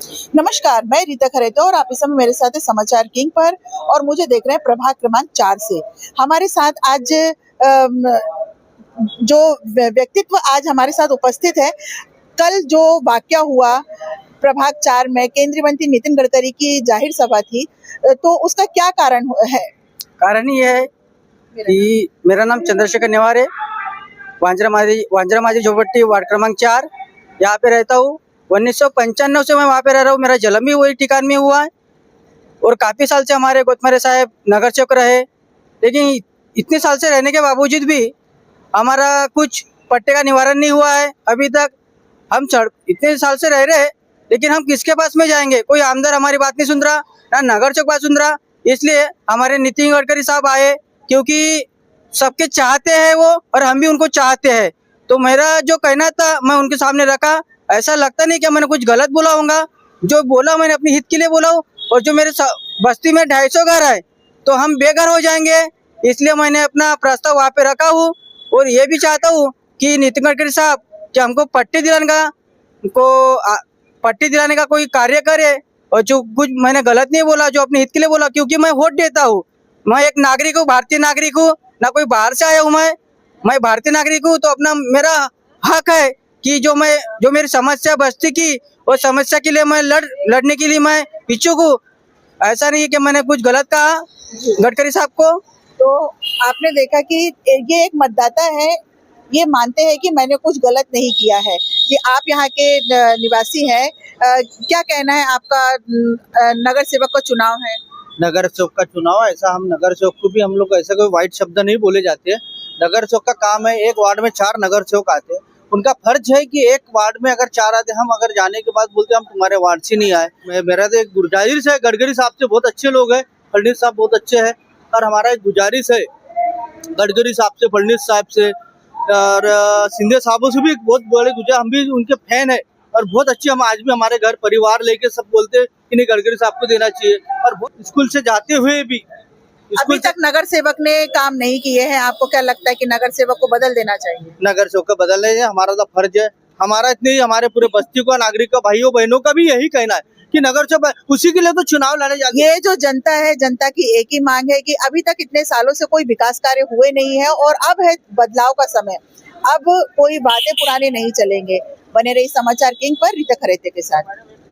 नमस्कार, मैं रीता खरेतो और आप इस समय मेरे साथ हैं समाचार किंग पर और मुझे देख रहे हैं प्रभाग क्रमांक 4 से। हमारे साथ आज जो व्यक्तित्व आज हमारे साथ उपस्थित है, कल जो वाकया हुआ प्रभाग 4 में केंद्रीय मंत्री नितिन गडकरी की जाहिर सभा थी, तो उसका क्या कारण है? कारण ये है कि मेरा नाम चंद्रशेखर नेवार है। वांजरा माझी झोपट्टी वार्ड क्रमांक 4 यहाँ पे रहता हूँ। 1995 से मैं वहाँ पे रह रहा हूँ। मेरा जन्म भी वही ठिकान में हुआ है और काफ़ी साल से हमारे गोतमारे साहब नगर सेवक रहे। लेकिन इतने साल से रहने के बावजूद भी हमारा कुछ पट्टे का निवारण नहीं हुआ है अभी तक। हम इतने साल से रह रहे, लेकिन हम किसके पास में जाएंगे? कोई आमदार हमारी बात नहीं सुन रहा, ना नगर सेवक बात सुन रहा। इसलिए हमारे नितिन गडकरी साहब आए, क्योंकि सबके चाहते हैं वो और हम भी उनको चाहते हैं। तो मेरा जो कहना था मैं उनके सामने रखा। ऐसा लगता नहीं कि मैंने कुछ गलत बोला होगा। जो बोला मैंने अपनी हित के लिए बोला हूँ। और जो मेरे बस्ती में 250 घर है तो हम बेघर हो जाएंगे, इसलिए मैंने अपना प्रस्ताव वहाँ पे रखा हूँ। और ये भी चाहता हूँ कि नितिन गडकरी साहब कि हमको पट्टी दिलाने का कोई कार्य करे। और जो कुछ मैंने गलत नहीं बोला, जो अपने हित के लिए बोला, क्योंकि मैं वोट देता हूँ। मैं एक नागरिक हूँ, भारतीय नागरिक हूँ, ना कोई बाहर से आया हूँ। मैं भारतीय नागरिक हूँ, तो अपना मेरा हक है कि जो मेरी समस्या बस्ती की, और समस्या के लिए मैं लड़ने के लिए मैं इच्छुक हूँ। ऐसा नहीं है कि मैंने कुछ गलत कहा गडकरी साहब को। तो आपने देखा कि ये एक मतदाता है, ये मानते हैं कि मैंने कुछ गलत नहीं किया है। कि आप यहाँ के निवासी हैं, क्या कहना है आपका? नगर सेवक का चुनाव है। नगर सेवक का चुनाव, ऐसा हम नगर सेवक को भी हम लोग ऐसा कोई वाइट शब्द नहीं बोले जाते हैं। नगर सेवक का काम है, एक वार्ड में 4 नगर सेवक आते हैं, उनका फर्ज है कि एक वार्ड में अगर 4 आते, हम अगर जाने के बाद बोलते हम तुम्हारे वार्ड से नहीं आए। मेरा तो एक गुजारिश है, गडकरी साहब से बहुत अच्छे लोग हैं, फडणवीस साहब बहुत अच्छे हैं, और हमारा एक गुजारिश है गडकरी साहब से, फडणवीस साहब से और सिंधे साहबों से भी बहुत बड़े गुजर, हम भी उनके फैन है और बहुत अच्छे। हम आज भी हमारे घर परिवार लेके सब बोलते हैं कि नहीं गडकरी साहब को देना चाहिए। और बहुत स्कूल से जाते हुए भी अभी तक नगर सेवक ने काम नहीं किए हैं। आपको क्या लगता है कि नगर सेवक को बदल देना चाहिए? नगर सेवक को बदलने हैं, हमारा तो फर्ज है। हमारा इतने ही हमारे पूरे बस्ती का, नागरिक का, भाइयों बहनों का भी यही कहना है कि नगर सेवक, उसी के लिए तो चुनाव लड़े जाते। ये जो जनता है, जनता की एक ही मांग है कि अभी तक इतने सालों से कोई विकास कार्य हुए नहीं है और अब है बदलाव का समय। अब कोई बातें पुराने नहीं चलेंगे। बने रही समाचार किंग पर रीता खरेते के साथ।